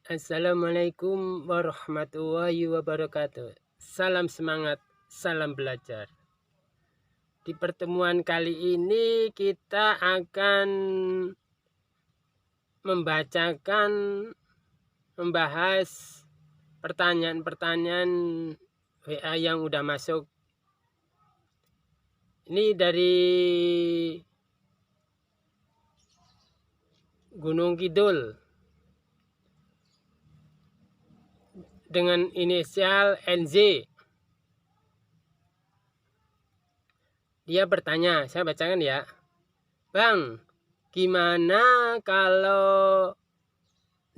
Assalamualaikum warahmatullahi wabarakatuh. Salam semangat, salam belajar. Di pertemuan kali ini kita akan membahas pertanyaan-pertanyaan WA yang udah masuk. Ini dari Gunung Kidul dengan inisial NZ. Dia bertanya, saya bacakan ya. Bang, gimana kalau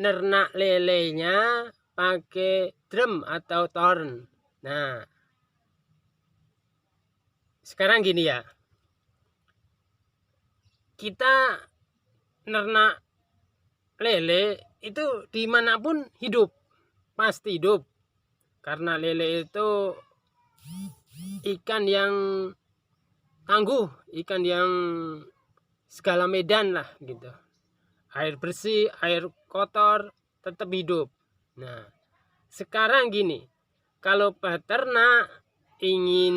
nernak lelenya pakai drum atau torn? Nah, sekarang gini ya. Kita nernak lele itu dimanapun hidup, pasti hidup. Karena lele itu ikan yang tangguh, ikan yang segala medan lah gitu. Air bersih, air kotor, tetap hidup. Nah, sekarang gini, kalau peternak ingin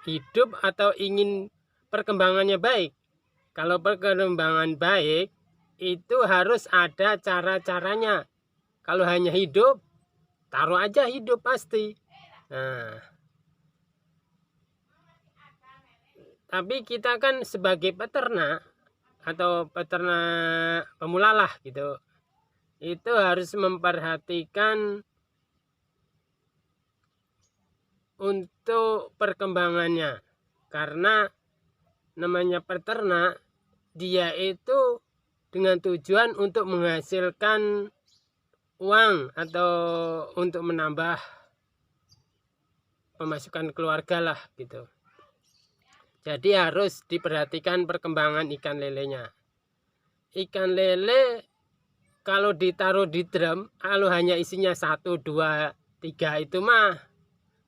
hidup atau ingin perkembangannya baik, kalau perkembangan baik itu harus ada cara-caranya. Kalau hanya hidup, taruh aja hidup pasti. Nah, tapi kita kan sebagai peternak atau peternak pemula lah gitu, itu harus memperhatikan untuk perkembangannya. Karena namanya peternak, dia itu dengan tujuan untuk menghasilkan uang atau untuk menambah pemasukan keluarga lah gitu. Jadi harus diperhatikan perkembangan ikan lelenya. Ikan lele kalau ditaruh di drum, kalau hanya isinya 1, 2, 3 itu mah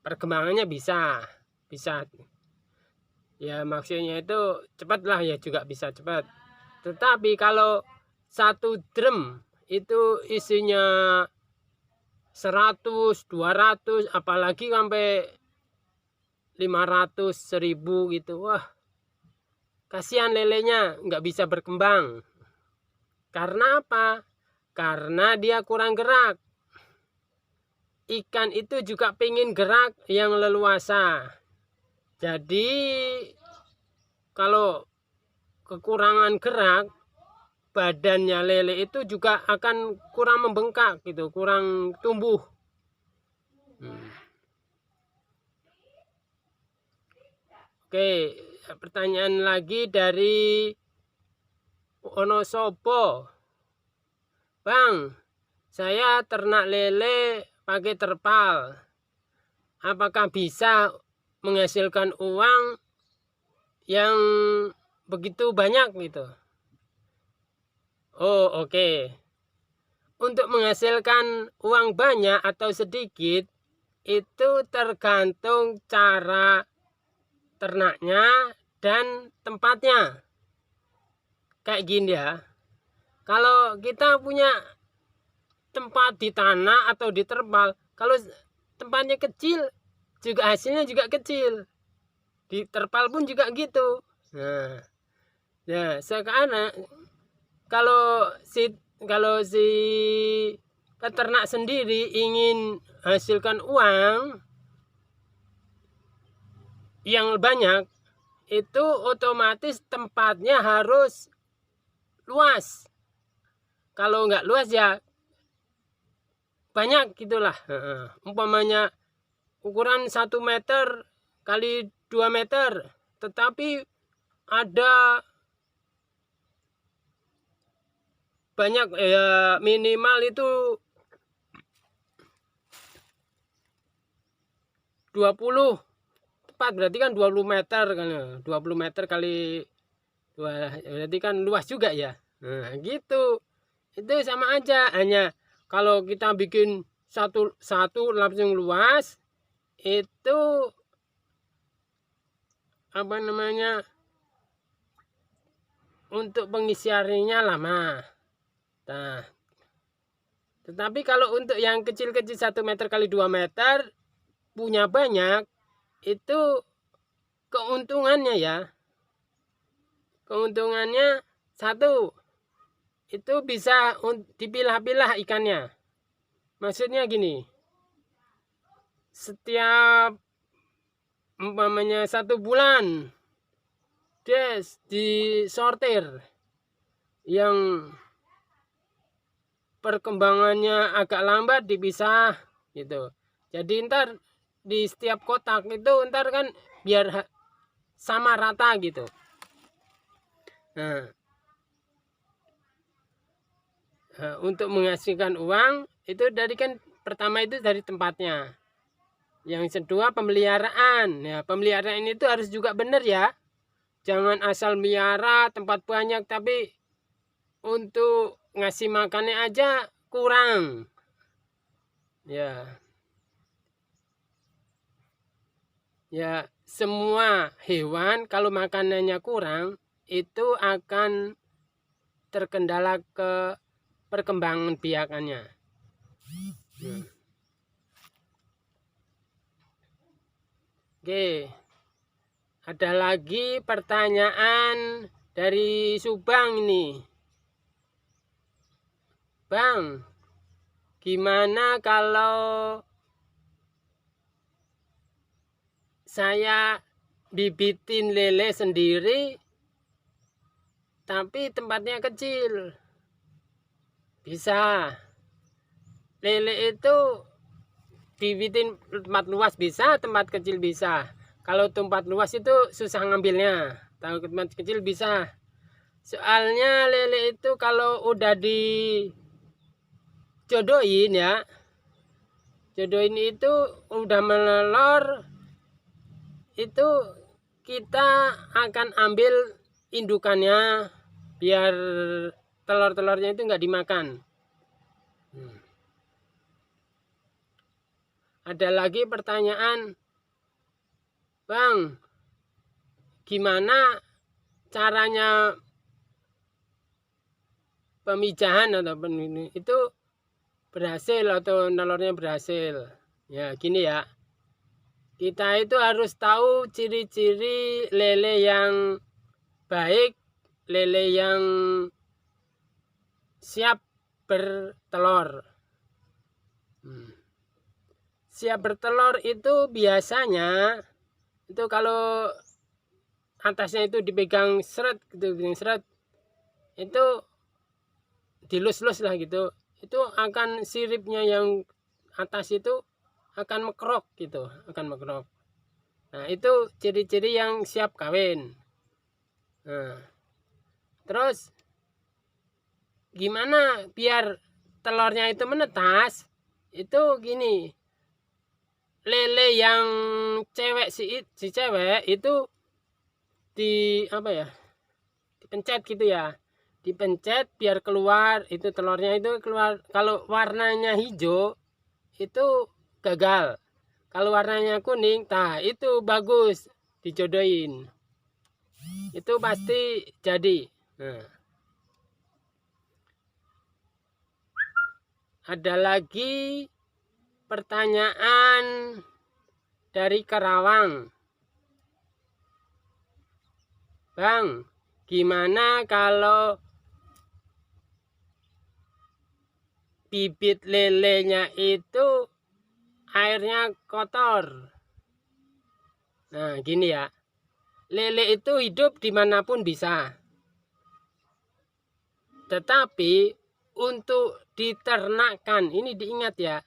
perkembangannya bisa ya, maksudnya itu cepat lah ya, juga bisa cepat. Tetapi kalau 1 drum itu isinya 100, 200, apalagi sampai 500, 1000 gitu, wah kasihan lelenya, nggak bisa berkembang. Karena apa? Karena dia kurang gerak. Ikan itu juga pengen gerak yang leluasa. Jadi kalau kekurangan gerak, badannya lele itu juga akan kurang membengkak gitu, kurang tumbuh. Oke, pertanyaan lagi dari Wonosobo. Bang, saya ternak lele pakai terpal. Apakah bisa menghasilkan uang yang begitu banyak gitu? Oh, oke. Untuk menghasilkan uang banyak atau sedikit itu tergantung cara ternaknya dan tempatnya. Kayak gini ya. Kalau kita punya tempat di tanah atau di terpal, kalau tempatnya kecil juga hasilnya juga kecil. Di terpal pun juga gitu. Nah, ya sekarang kalau si peternak sendiri ingin hasilkan uang yang banyak, itu otomatis tempatnya harus luas. Kalau nggak luas ya banyak gitulah. Umpamanya ukuran 1 meter kali 2 meter, tetapi ada banyak ya, minimal itu 20 tepat, berarti kan 20 meter kan, 20 meter kali 2, berarti kan luas juga ya. Nah gitu, itu sama aja, hanya kalau kita bikin satu langsung luas itu apa namanya, untuk pengisi harinya lama. Nah, Tetapi kalau untuk yang kecil-kecil 1 meter kali 2 meter punya banyak, itu keuntungannya ya. Keuntungannya satu, itu bisa dipilah-pilah ikannya. Maksudnya gini, setiap umpamanya 1 bulan disortir yang perkembangannya agak lambat dipisah gitu. Jadi ntar di setiap kotak itu ntar kan biar sama rata gitu. Nah, untuk menghasilkan uang itu dari kan pertama itu dari tempatnya. Yang kedua pemeliharaan. Ya, pemeliharaan itu harus juga benar ya. Jangan asal miara tempat banyak tapi untuk ngasih makannya aja kurang. Ya. Ya, semua hewan kalau makanannya kurang itu akan terkendala ke perkembangan biakannya. Nah. Oke. Ada lagi pertanyaan dari Subang ini. Bang, gimana kalau saya bibitin lele sendiri tapi tempatnya kecil? Bisa. Lele itu bibitin tempat luas bisa, tempat kecil bisa. Kalau tempat luas itu susah ngambilnya. Kalau tempat kecil bisa. Soalnya lele itu kalau udah dijodohin ya, jodohin itu udah melelor, itu kita akan ambil indukannya biar telur-telurnya itu nggak dimakan. Ada lagi pertanyaan, Bang, gimana caranya pemijahan atau itu berhasil atau telurnya berhasil? Ya gini ya, kita itu harus tahu ciri-ciri lele yang baik, lele yang siap bertelur. Siap bertelur itu biasanya itu kalau atasnya itu dipegang seret gitu, seret itu dilus-lus lah gitu, itu akan siripnya yang atas itu akan mekrok gitu, akan mekrok. Nah itu ciri-ciri yang siap kawin. Nah, terus gimana biar telurnya itu menetas? Itu gini, lele yang cewek si cewek itu di apa ya, dipencet gitu ya, dipencet biar keluar itu telurnya itu keluar. Kalau warnanya hijau itu gagal, kalau warnanya kuning nah itu bagus, dijodohin itu pasti jadi. Nah, ada lagi pertanyaan dari Karawang. Bang, gimana kalau bibit lelenya itu airnya kotor? Nah gini ya, lele itu hidup dimanapun bisa, tetapi untuk diternakkan, ini diingat ya,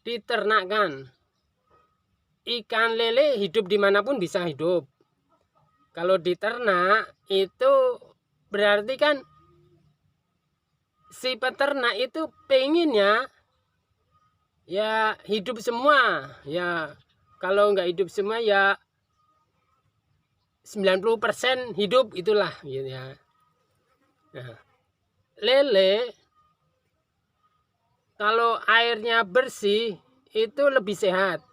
diternakkan, ikan lele hidup dimanapun bisa hidup. Kalau diternak itu berarti kan si peternak itu pengennya ya hidup semua ya. Kalau nggak hidup semua ya 90% hidup itulah gitu ya. Nah, lele kalau airnya bersih itu lebih sehat.